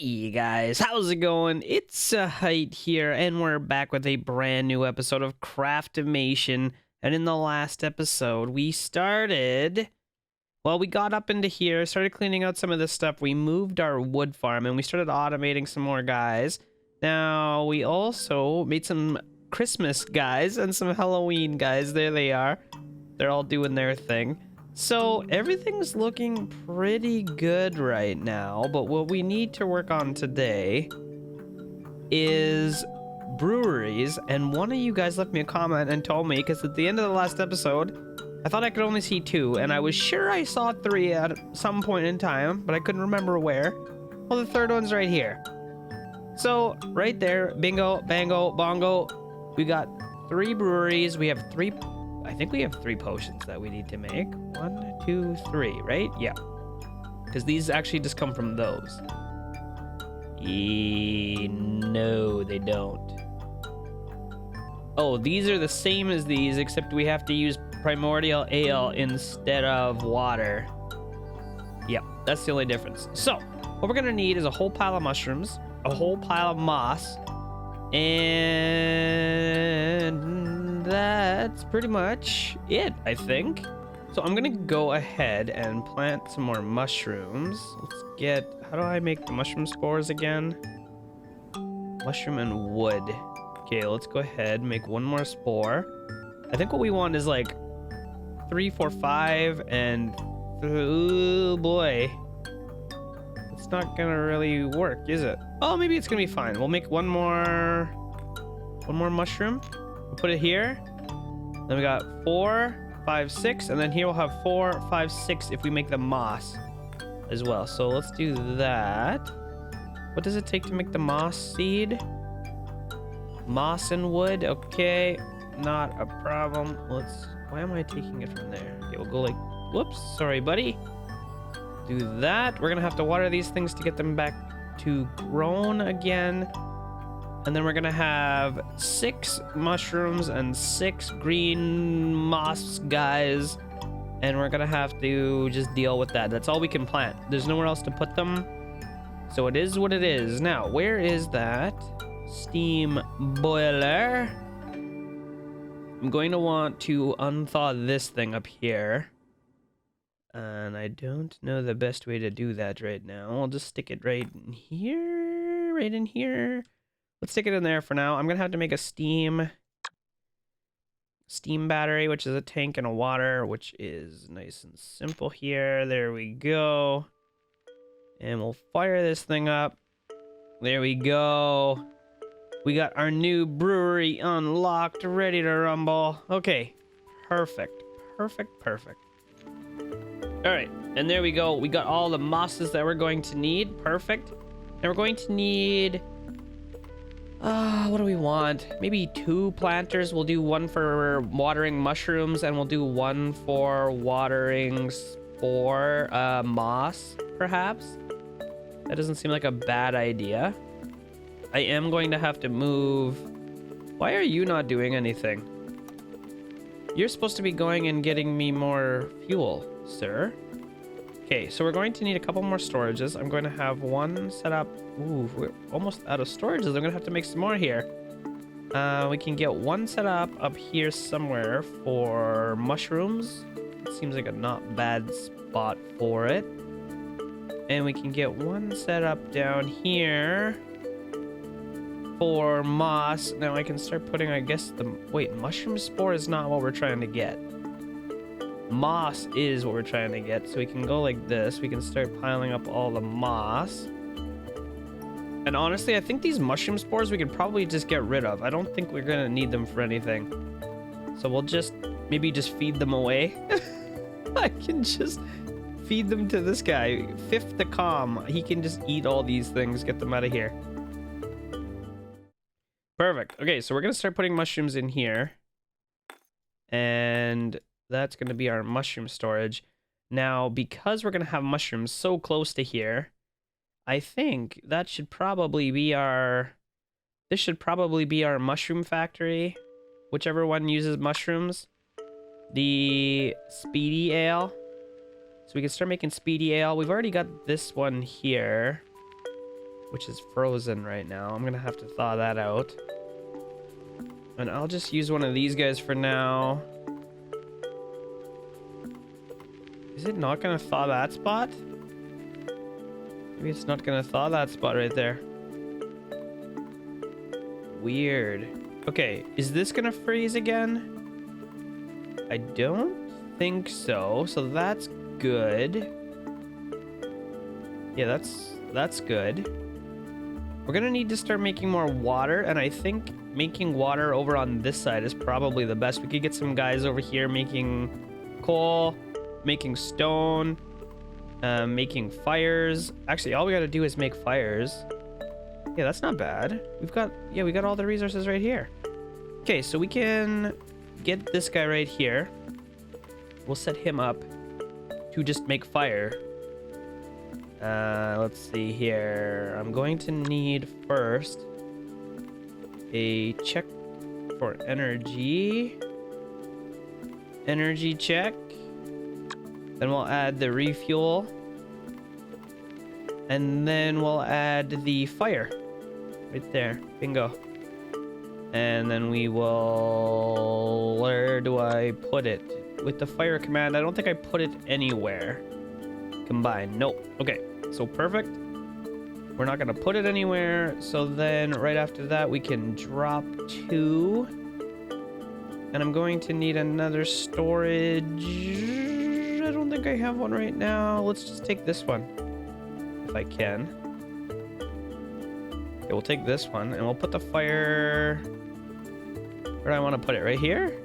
Hey guys, how's it going? It's Zahait here, and we're back with a brand new episode of Craftomation. And in the last episode, we got up into here, started cleaning out some of this stuff. We moved our wood farm, and we started automating some more guys. Now, we also made some Christmas guys and some Halloween guys. There they are. They're all doing their thing. So everything's looking pretty good right now, but what we need to work on today is breweries. And one of you guys left me a comment and told me, because at the end of the last episode, I thought I could only see 2, and I was sure I saw 3 at some point in time, but I couldn't remember where. Well, the third one's right here. So right there, bingo, bango, bongo, we got 3 breweries. We have 3, I think we have 3 potions that we need to make. 1, 2, 3, right? Yeah. Because these actually just come from those. No, they don't. Oh, these are the same as these, except we have to use primordial ale instead of water. Yeah, that's the only difference. So, what we're gonna need is a whole pile of mushrooms, a whole pile of moss, and that's pretty much it, I think. So I'm gonna go ahead and plant some more mushrooms. Let's get, how do I make the mushroom spores again? Mushroom and wood. Okay, let's go ahead and make one more spore. I think what we want is like 3, 4, 5, and oh boy. It's not gonna really work, is it? Oh, maybe it's gonna be fine. We'll make one more mushroom. We'll put it here. Then we got 4, 5, 6, and then here we'll have 4, 5, 6 if we make the moss as well. So let's do that. What does it take to make the moss seed? Moss and wood, okay, not a problem. Why am I taking it from there? Okay, we'll go like, whoops, sorry buddy. Do that. We're gonna have to water these things to get them back to grown again. And then we're gonna have 6 mushrooms and 6 green moss guys. And we're gonna have to just deal with that. That's all we can plant. There's nowhere else to put them. So it is what it is. Now, where is that steam boiler? I'm going to want to unthaw this thing up here. And I don't know the best way to do that right now. I'll just stick it right in here. Right in here. Let's stick it in there for now. I'm gonna have to make a steam battery, which is a tank and a water, which is nice and simple here. There we go. And we'll fire this thing up. There we go. We got our new brewery unlocked, ready to rumble. Okay, perfect, perfect, perfect. All right, and there we go. We got all the mosses that we're going to need. Perfect. And we're going to need, what do we want? Maybe 2 planters. We'll do 1 for watering mushrooms, and we'll do 1 for watering spore moss, perhaps. That doesn't seem like a bad idea. I am going to have to move. Why are you not doing anything? You're supposed to be going and getting me more fuel, sir. Okay, so we're going to need a couple more storages. I'm going to have 1 set up. Ooh, we're almost out of storages. I'm going to have to make some more here. We can get 1 set up here somewhere for mushrooms. It seems like a not bad spot for it. And we can get 1 set up down here for moss. Now I can start putting, I guess, wait, mushroom spore is not what we're trying to get. Moss is what we're trying to get. So we can go like this. We can start piling up all the moss. And honestly, I think these mushroom spores we could probably just get rid of. I don't think we're gonna need them for anything. So we'll just maybe just feed them away. I can just feed them to this guy. Fifth the calm. He can just eat all these things. Get them out of here. Perfect. Okay, so we're gonna start putting mushrooms in here. And that's gonna be our mushroom storage. Now, because we're gonna have mushrooms so close to here, I think that should probably be this should probably be our mushroom factory. Whichever one uses mushrooms. The speedy ale. So we can start making speedy ale. We've already got this one here. which is frozen right now. I'm gonna have to thaw that out. And I'll just use one of these guys for now. Is it not gonna thaw that spot? Maybe it's not gonna thaw that spot right there. Weird. Okay, is this gonna freeze again? I don't think so. So that's good. Yeah, that's good. We're gonna need to start making more water, and I think making water over on this side is probably the best. We could get some guys over here making coal, making stone, making fires. Actually, all we gotta do is make fires. Yeah, that's not bad. We got all the resources right here. Okay, so we can get this guy right here. We'll set him up to just make fire. Let's see here. I'm going to need first a check for energy. Energy check. Then we'll add the refuel. And then we'll add the fire. Right there. Bingo. And then we will... Where do I put it? With the fire command, I don't think I put it anywhere. Combine. Nope. Okay. So perfect. We're not gonna put it anywhere. So then right after that we can drop 2. And I'm going to need another storage. I don't think I have one right now. Let's just take this one. If I can. Okay, we'll take this one and we'll put the fire... Where do I want to put it? Right here?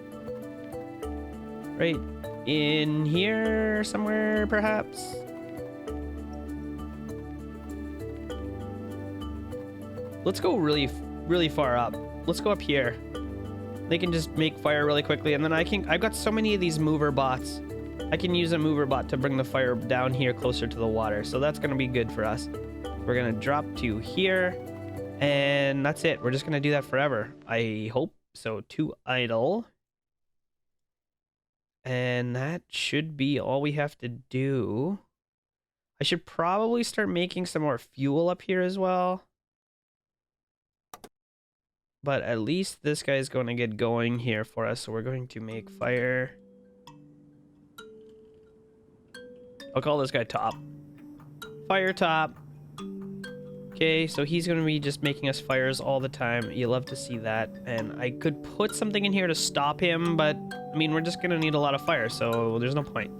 Right in here somewhere perhaps? Let's go really far up. Let's go up here. They can just make fire really quickly, and then I've got so many of these mover bots. I can use a mover bot to bring the fire down here closer to the water, so that's gonna be good for us. We're gonna drop 2 here, and that's it. We're just gonna do that forever. I hope so. 2 idle. And that should be all we have to do. I should probably start making some more fuel up here as well. But at least this guy's going to get going here for us. So we're going to make fire. I'll call this guy Top. Fire Top. Okay, so he's going to be just making us fires all the time. You love to see that. And I could put something in here to stop him, but I mean, we're just going to need a lot of fire, so there's no point.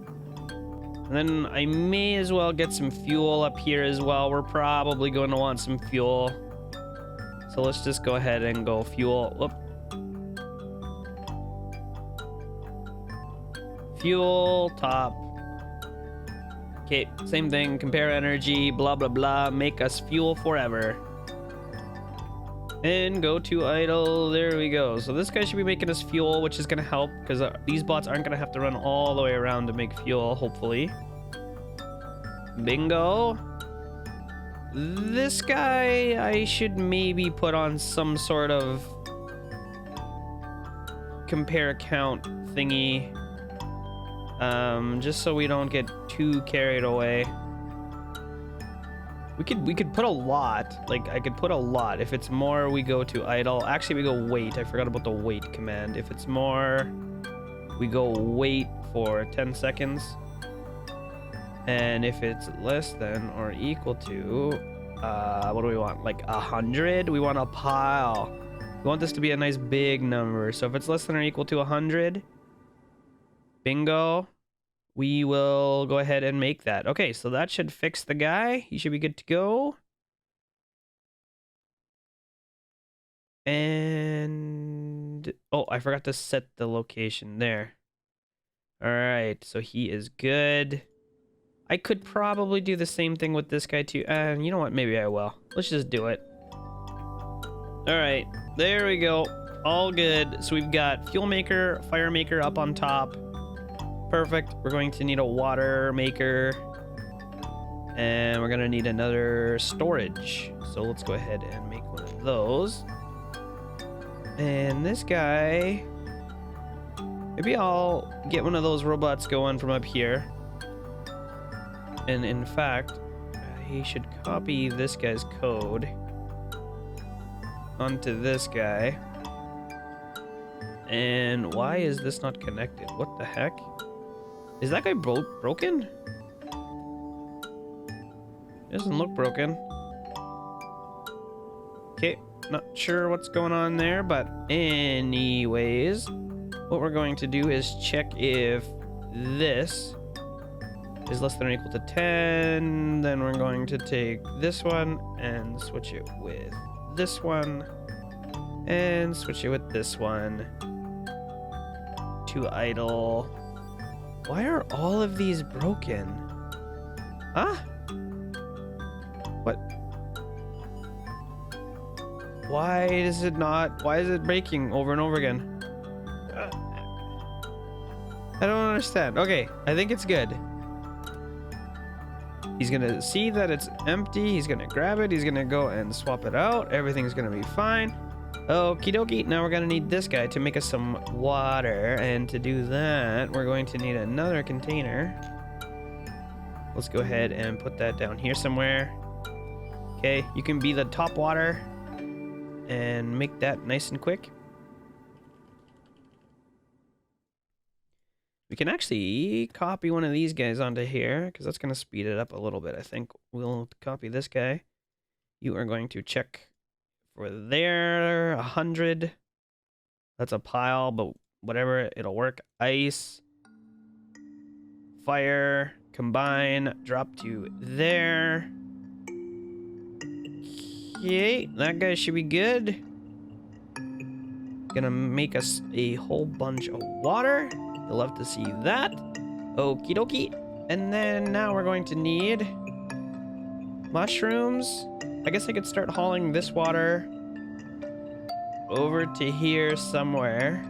And then I may as well get some fuel up here as well. We're probably going to want some fuel. So let's just go ahead and go fuel. Whoop. Fuel, top. Okay, same thing. Compare energy, blah, blah, blah. Make us fuel forever. And go to idle. There we go. So this guy should be making us fuel, which is going to help because these bots aren't going to have to run all the way around to make fuel, hopefully. Bingo. This guy, I should maybe put on some sort of compare count thingy. Just so we don't get too carried away. We could put a lot. Like, I could put a lot. If it's more, we go to idle. Actually, we go wait. I forgot about the wait command. If it's more, we go wait for 10 seconds. And if it's less than or equal to, what do we want? Like 100? We want a pile. We want this to be a nice big number. So if it's less than or equal to 100, bingo, we will go ahead and make that. Okay, so that should fix the guy. He should be good to go. And, oh, I forgot to set the location there. All right, so he is good. I could probably do the same thing with this guy too. And you know what? Maybe I will. Let's just do it. All right, there we go. All good. So we've got fuel maker, fire maker up on top. Perfect. We're going to need a water maker. And we're going to need another storage. So let's go ahead and make one of those. And this guy, maybe I'll get one of those robots going from up here. And in fact, I should copy this guy's code onto this guy. And why is this not connected? What the heck? Is that guy broken? It doesn't look broken. Okay, not sure what's going on there, but anyways, what we're going to do is check if this is less than or equal to 10. Then we're going to take this one and switch it with this one and switch it with this one to idle. Why are all of these broken? Huh? What? Why is it not? Why is it breaking over and over again? I don't understand. Okay, I think it's good. He's gonna see that it's empty. He's gonna grab it. He's gonna go and swap it out. Everything's gonna be fine. Okie dokie. Now we're gonna need this guy to make us some water. And to do that, we're going to need another container. Let's go ahead and put that down here somewhere. Okay, you can be the top water and make that nice and quick. We can actually copy one of these guys onto here because that's going to speed it up a little bit. I think we'll copy this guy. You are going to check for there, 100. That's a pile, but whatever, it'll work. Ice, fire, combine, drop to there. Okay, that guy should be good. Gonna make us a whole bunch of water. You'll love to see that. Okie dokie. And then now we're going to need mushrooms. I guess I could start hauling this water over to here somewhere,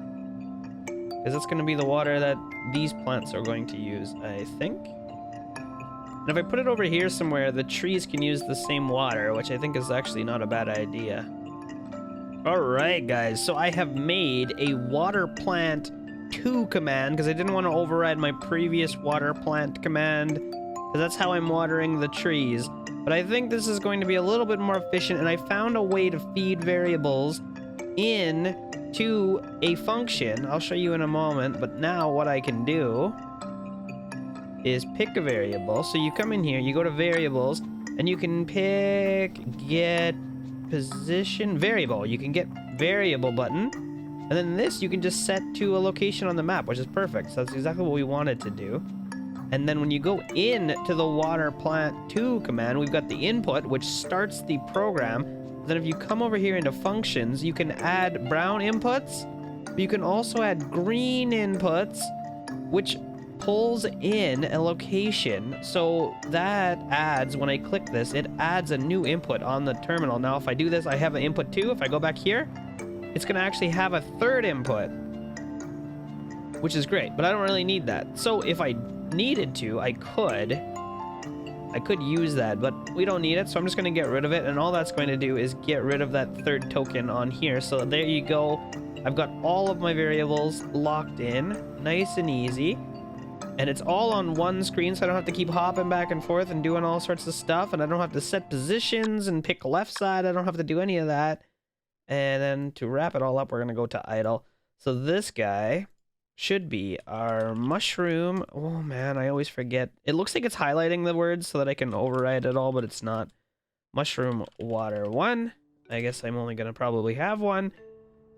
because that's going to be the water that these plants are going to use, I think. And if I put it over here somewhere, the trees can use the same water, which I think is actually not a bad idea. Alright guys, so I have made a water plant 2 command because I didn't want to override my previous water plant command, because that's how I'm watering the trees. But I think this is going to be a little bit more efficient, and I found a way to feed variables into a function. I'll show you in a moment, but now what I can do is pick a variable. So you come in here, you go to variables, and you can pick get position variable. You can get variable button. And then this you can just set to a location on the map, which is perfect. So that's exactly what we wanted to do. And then when you go in to the water plant 2 command, we've got the input, which starts the program. Then if you come over here into functions, you can add brown inputs. But you can also add green inputs, which pulls in a location. So that adds, when I click this, it adds a new input on the terminal. Now if I do this, I have an input 2. If I go back here, it's going to actually have a 3rd input, which is great, but I don't really need that. So if I needed to, I could use that, but we don't need it, so I'm just going to get rid of it, and all that's going to do is get rid of that 3rd token on here. So there you go. I've got all of my variables locked in, nice and easy, and it's all on one screen, so I don't have to keep hopping back and forth and doing all sorts of stuff, and I don't have to set positions and pick left side. I don't have to do any of that. And then to wrap it all up, we're going to go to idle. So this guy should be our mushroom. Oh man, I always forget. It looks like it's highlighting the words so that I can override it all, but it's not. Mushroom water 1. I guess I'm only going to probably have 1.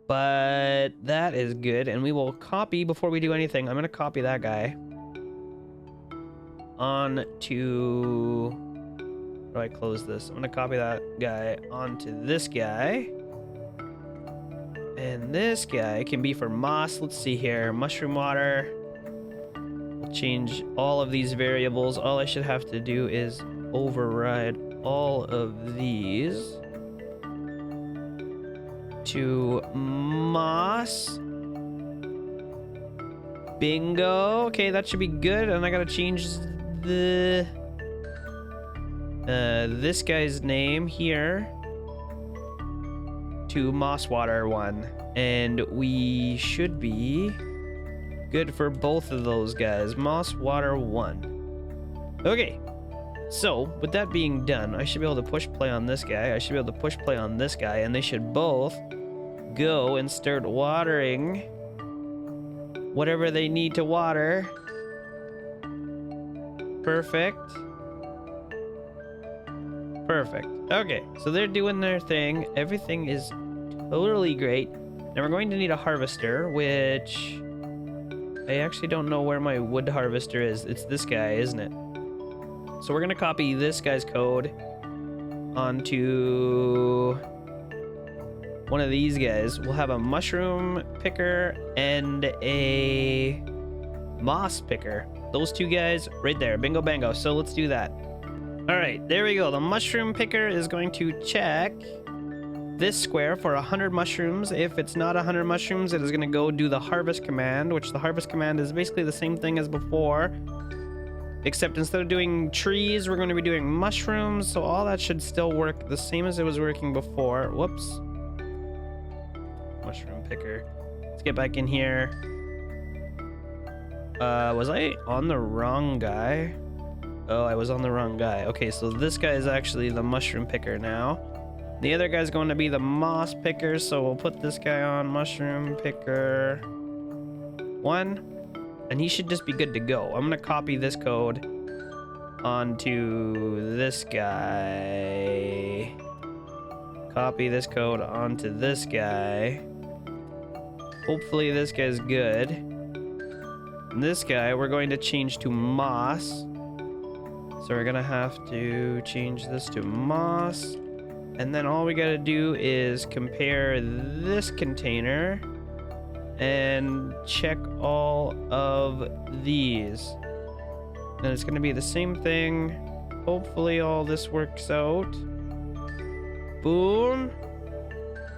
But that is good. And we will copy, before we do anything, I'm going to copy that guy onto... How do I close this? I'm going to copy that guy onto this guy. And this guy can be for moss. Let's see here. Mushroom water. We'll change all of these variables. All I should have to do is override all of these to moss. Bingo. Okay, that should be good. And I gotta change the this guy's name here to Mosswater 1, and we should be good for both of those guys. Mosswater 1. Okay, So, with that being done, I should be able to push play on this guy. I should be able to push play on this guy, and they should both go and start watering whatever they need to water. Perfect. Perfect. Okay, so they're doing their thing. Everything is totally great. Now we're going to need a harvester, which I actually don't know where my wood harvester is. It's this guy, isn't it? So we're gonna copy this guy's code onto one of these guys. We'll have a mushroom picker and a moss picker. Those two guys right there. Bingo bango. So let's do that. All right, there we go. The mushroom picker is going to check this square for 100 mushrooms. If it's not 100 mushrooms, it is going to go do the harvest command, which the harvest command is basically the same thing as before, except instead of doing trees, we're going to be doing mushrooms. So all that should still work the same as it was working before. Whoops. Mushroom picker. Let's get back in here. Was I on the wrong guy? Oh, I was on the wrong guy. Okay, so this guy is actually the mushroom picker now. The other guy's going to be the moss picker, so we'll put this guy on mushroom picker 1, and he should just be good to go. I'm going to copy this code onto this guy. Copy this code onto this guy. Hopefully this guy's good. And this guy, we're going to change to moss. So we're going to have to change this to moss. And then all we gotta do is compare this container and check all of these. And it's gonna be the same thing. Hopefully all this works out. Boom.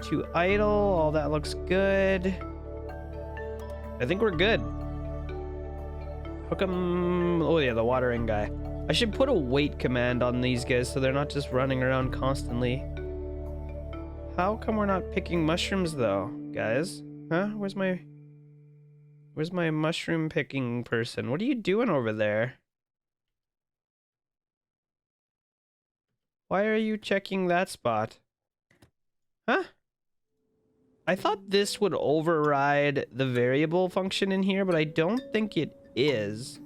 To idle, all that looks good. I think we're good. How come... Oh yeah, the watering guy. I should put a wait command on these guys so they're not just running around constantly. How come we're not picking mushrooms though, guys? Huh? Where's my mushroom picking person? What are you doing over there? Why are you checking that spot? Huh? I thought this would override the variable function in here, but I don't think it is.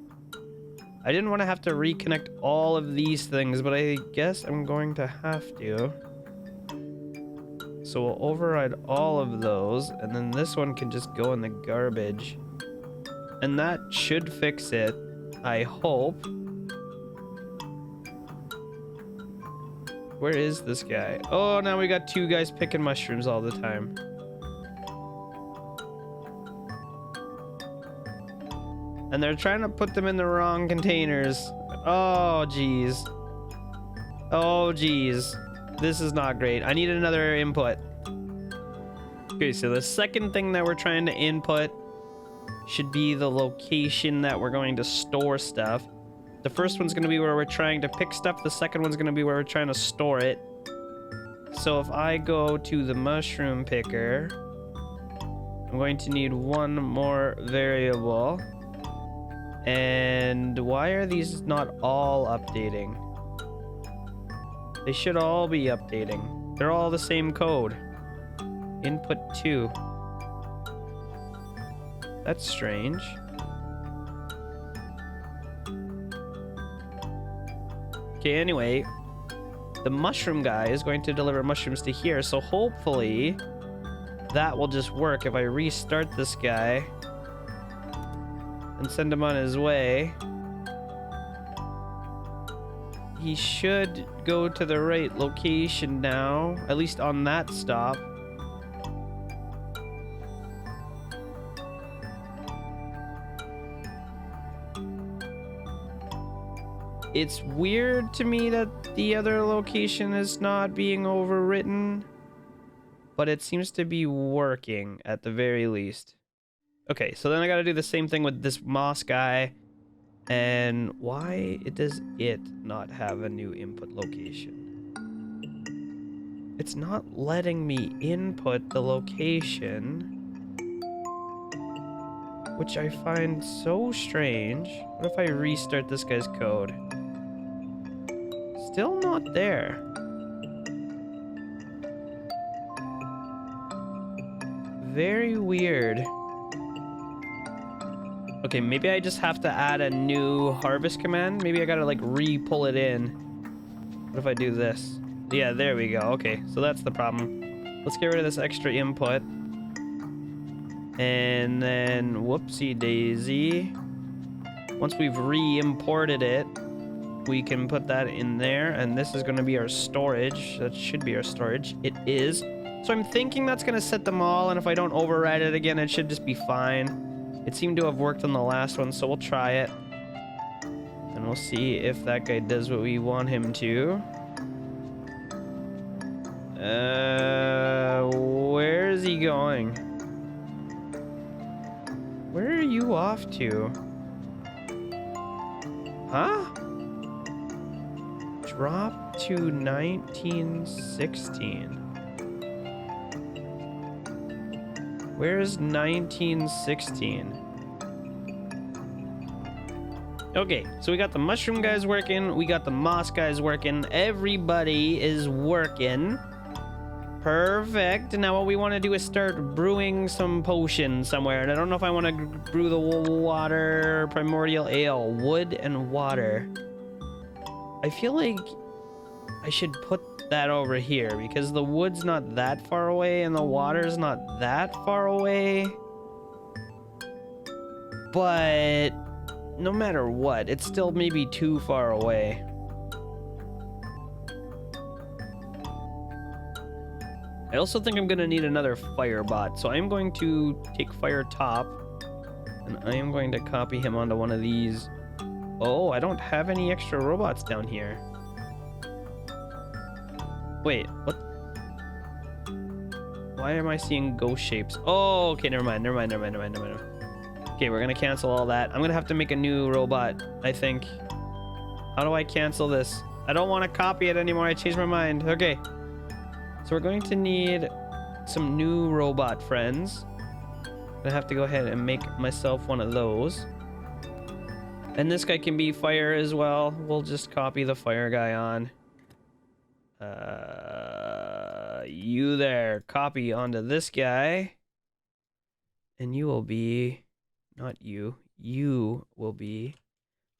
I didn't want to have to reconnect all of these things, but I guess I'm going to have to. So we'll override all of those, and then this one can just go in the garbage. And that should fix it, I hope. Where is this guy? Oh, now we got two guys picking mushrooms all the time. And they're trying to put them in the wrong containers. Oh, jeez. Oh, jeez. This is not great. I need another input. Okay, so the second thing that we're trying to input should be the location that we're going to store stuff. The first one's going to be where we're trying to pick stuff. The second one's going to be where we're trying to store it. So if I go to the mushroom picker, I'm going to need one more variable. And why are these not all updating? They should all be updating. They're all the same code. Input 2. That's strange. Okay, anyway, the mushroom guy is going to deliver mushrooms to here, so hopefully that will just work if I restart this guy and send him on his way. He should go to the right location now, at least on that stop. It's weird to me that the other location is not being overwritten, but it seems to be working at the very least. Okay, so then I gotta do the same thing with this moss guy. And why does it not have a new input location? It's not letting me input the location, which I find so strange. What if I restart this guy's code? Still not there. Very weird. Okay, maybe I just have to add a new harvest command. Maybe I gotta like re-pull it in. What if I do this? Yeah, there we go. Okay, so that's the problem. Let's get rid of this extra input. And then, whoopsie daisy. Once we've re-imported it, we can put that in there. And this is going to be our storage. That should be our storage. It is. So I'm thinking that's going to set them all. And if I don't override it again, it should just be fine. It seemed to have worked on the last one, so we'll try it. And we'll see if that guy does what we want him to. Where is he going? Where are you off to? Huh? Drop to 1916. Where's 1916? Okay, so we got the mushroom guys working, we got the moss guys working, everybody is working. Perfect. Now what we want to do is start brewing some potions somewhere. And I don't know if I want to brew the water, primordial ale, wood and water. I feel like I should put that over here because the wood's not that far away and the water's not that far away. But no matter what, it's still maybe too far away. I also think I'm gonna need another fire bot, so I'm going to take fire top and I am going to copy him onto one of these. Oh, I don't have any extra robots down here. Wait, what? Why am I seeing ghost shapes? Oh, okay, never mind. Okay, we're gonna cancel all that. I'm gonna have to make a new robot, I think. How do I cancel this? I don't want to copy it anymore. I changed my mind. Okay. So we're going to need some new robot friends. I'm gonna have to go ahead and make myself one of those. And this guy can be fire as well. We'll just copy the fire guy on. You there. Copy onto this guy. And you will be... Not you. You will be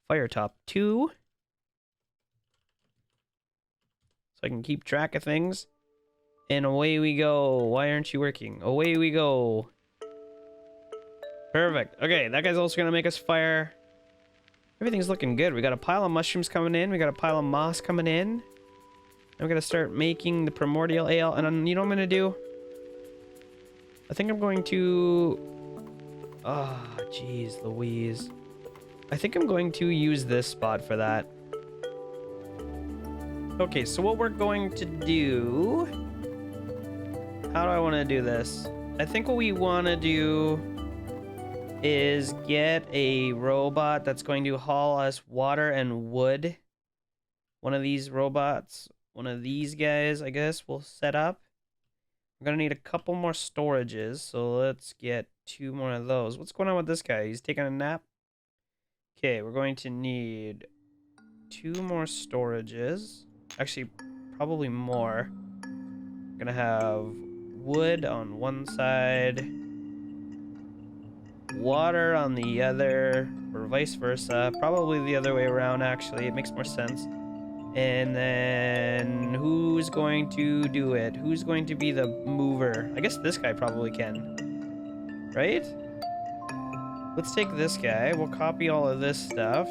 fire top 2. So I can keep track of things. And away we go. Why aren't you working? Away we go. Perfect. Okay, that guy's also gonna make us fire. Everything's looking good. We got a pile of mushrooms coming in. We got a pile of moss coming in. I'm gonna start making the primordial ale. And you know what I'm gonna do? I think I'm going to... Oh, jeez Louise. I think I'm going to use this spot for that. Okay, so what we're going to do... How do I want to do this? I think what we want to do is get a robot that's going to haul us water and wood. One of these robots, one of these guys, I guess, we'll set up. We're going to need a couple more storages, so let's get 2 more of those. What's going on with this guy? He's taking a nap? Okay, we're going to need 2 more storages. Actually, probably more. We're going to have wood on one side, water on the other, or vice versa. Probably the other way around, actually. It makes more sense. And then who's going to do it? Who's going to be the mover? I guess this guy probably can. Right? Let's take this guy. We'll copy all of this stuff.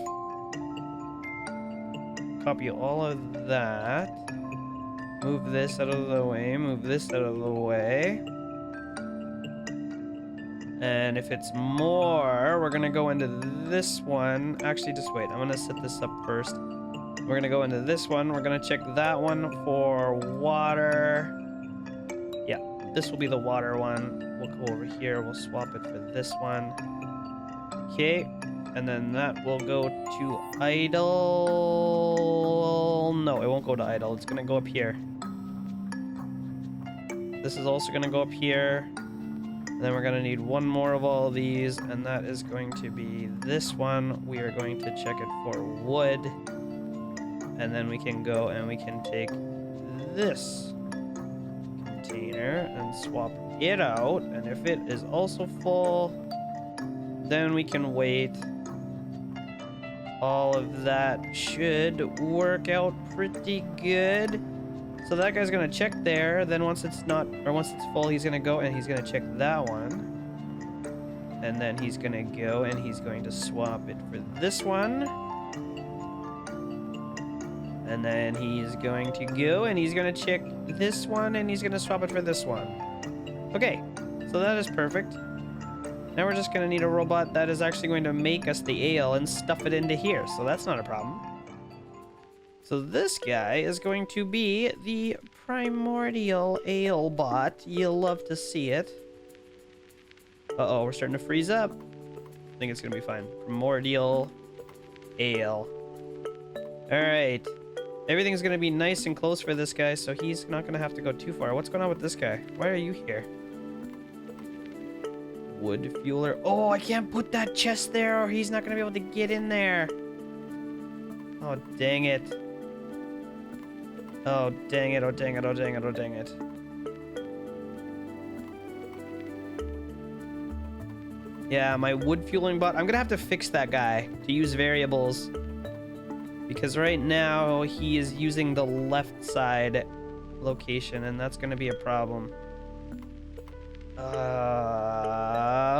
Copy all of that. Move this out of the way. Move this out of the way. And if it's more, we're going to go into this one. Actually, just wait. I'm going to set this up first. We're going to go into this one. We're going to check that one for water. Yeah, this will be the water one. We'll go over here. We'll swap it for this one. Okay. And then that will go to idle. No, it won't go to idle. It's going to go up here. This is also going to go up here. And then we're going to need one more of all of these. And that is going to be this one. We are going to check it for wood. And then we can go and we can take this container and swap it out. And if it is also full, then we can wait. All of that should work out pretty good. So that guy's gonna check there. Then once it's full, he's gonna go and he's gonna check that one. And then he's gonna go and he's going to swap it for this one. And then he's going to go and he's gonna check this one and he's gonna swap it for this one. Okay, so that is perfect. Now we're just gonna need a robot that is actually going to make us the ale and stuff it into here. So that's not a problem. So this guy is going to be the primordial ale bot. You'll love to see it. Uh-oh, we're starting to freeze up. I think it's gonna be fine. Primordial ale. Alright. Everything's gonna be nice and close for this guy, so he's not gonna have to go too far. What's going on with this guy? Why are you here? Wood fueler. Oh, I can't put that chest there or he's not gonna be able to get in there. Oh, dang it. Oh, dang it, oh, dang it, oh, dang it, oh, dang it. Yeah, my wood fueling bot. I'm gonna have to fix that guy to use variables. Because right now, he is using the left side location, and that's gonna be a problem.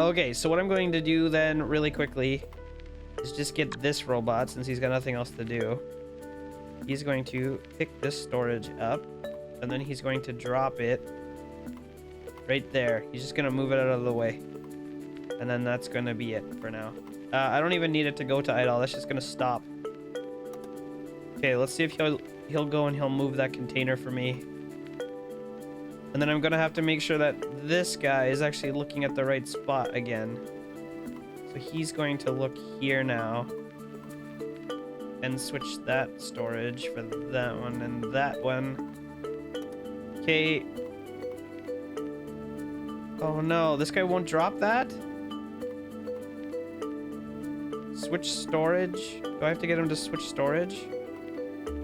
Okay, so what I'm going to do then, really quickly, is just get this robot, since he's got nothing else to do. He's going to pick this storage up, and then he's going to drop it right there. He's just gonna move it out of the way. And then that's gonna be it for now. I don't even need it to go to idle. That's just gonna stop. Okay, let's see if he'll go and he'll move that container for me. And then I'm gonna have to make sure that this guy is actually looking at the right spot again. So he's going to look here now. And switch that storage for that one and that one. Okay. Oh no, this guy won't drop that? Switch storage? Do I have to get him to switch storage?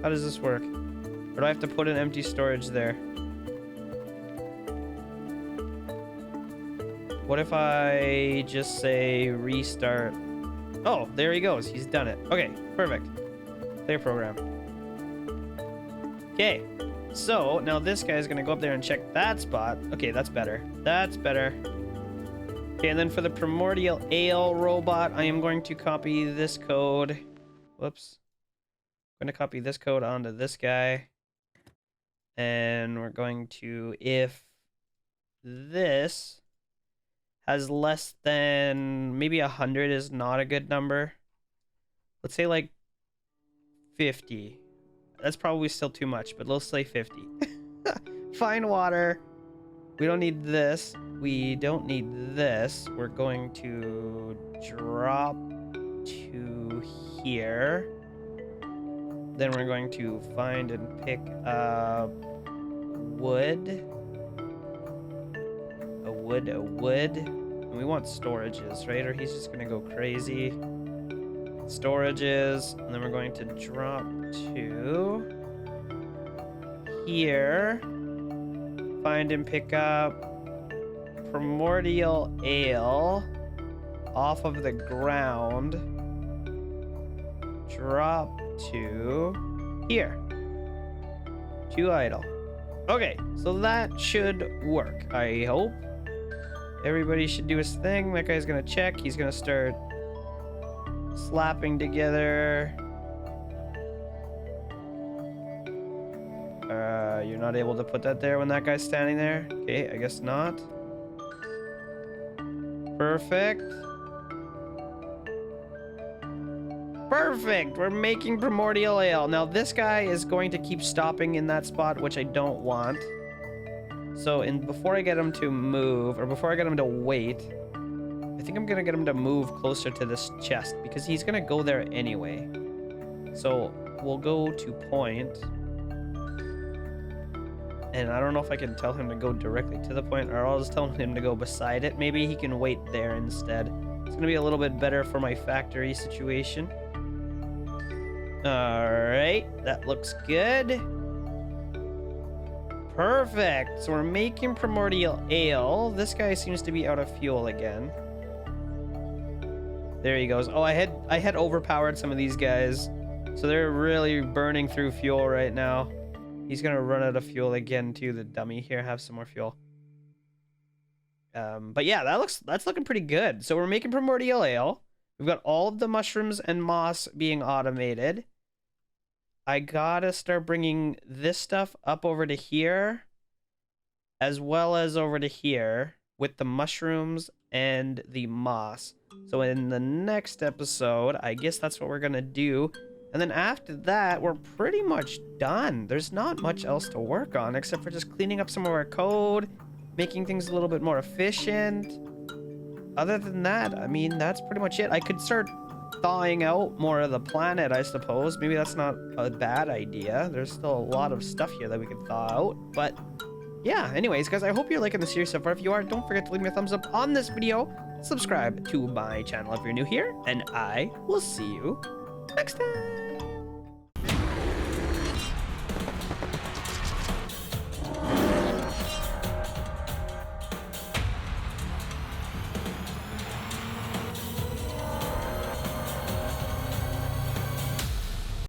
How does this work? Or do I have to put an empty storage there? What if I just say restart? Oh, there he goes. He's done it. Okay, perfect. Clear program. Okay, so now this guy is going to go up there and check that spot. Okay, that's better. That's better. Okay, and then for the primordial ale robot, I am going to copy this code. Whoops. I'm going to copy this code onto this guy. And we're going to, if this has less than, maybe 100 is not a good number. Let's say like 50. That's probably still too much, but let's say 50. Fine water. We don't need this. We don't need this. We're going to drop to here. Then we're going to find and pick up wood. A wood. And we want storages, right? Or he's just gonna go crazy. Storages. And then we're going to drop to here. Find and pick up primordial ale off of the ground. Drop to here. To idle. Okay, so that should work, I hope. Everybody should do his thing. That guy's gonna check. He's gonna start slapping together. You're not able to put that there when that guy's standing there? Okay, I guess not. Perfect. Perfect! We're making primordial ale. Now this guy is going to keep stopping in that spot, which I don't want. So before I get him to move, or before I get him to wait, I think I'm gonna get him to move closer to this chest, because he's gonna go there anyway. So we'll go to point. And I don't know if I can tell him to go directly to the point, or I'll just tell him to go beside it. Maybe he can wait there instead. It's gonna be a little bit better for my factory situation. All right, that looks good. Perfect. So we're making primordial ale. This guy seems to be out of fuel again. There he goes. Oh, I had overpowered some of these guys, so they're really burning through fuel right now. He's gonna run out of fuel again too. The dummy. Here, have some more fuel. But yeah, that's looking pretty good. So we're making primordial ale. We've got all of the mushrooms and moss being automated. I gotta start bringing this stuff up over to here, as well as over to here with the mushrooms and the moss. So in the next episode, I guess that's what we're gonna do. And then after that, we're pretty much done. There's not much else to work on except for just cleaning up some of our code, making things a little bit more efficient. Other than that, I mean, that's pretty much it. I could start thawing out more of the planet, I suppose. Maybe that's not a bad idea. There's still a lot of stuff here that we could thaw out. But yeah, anyways, guys, I hope you're liking the series so far. If you are, don't forget to leave me a thumbs up on this video. Subscribe to my channel if you're new here. And I will see you next time.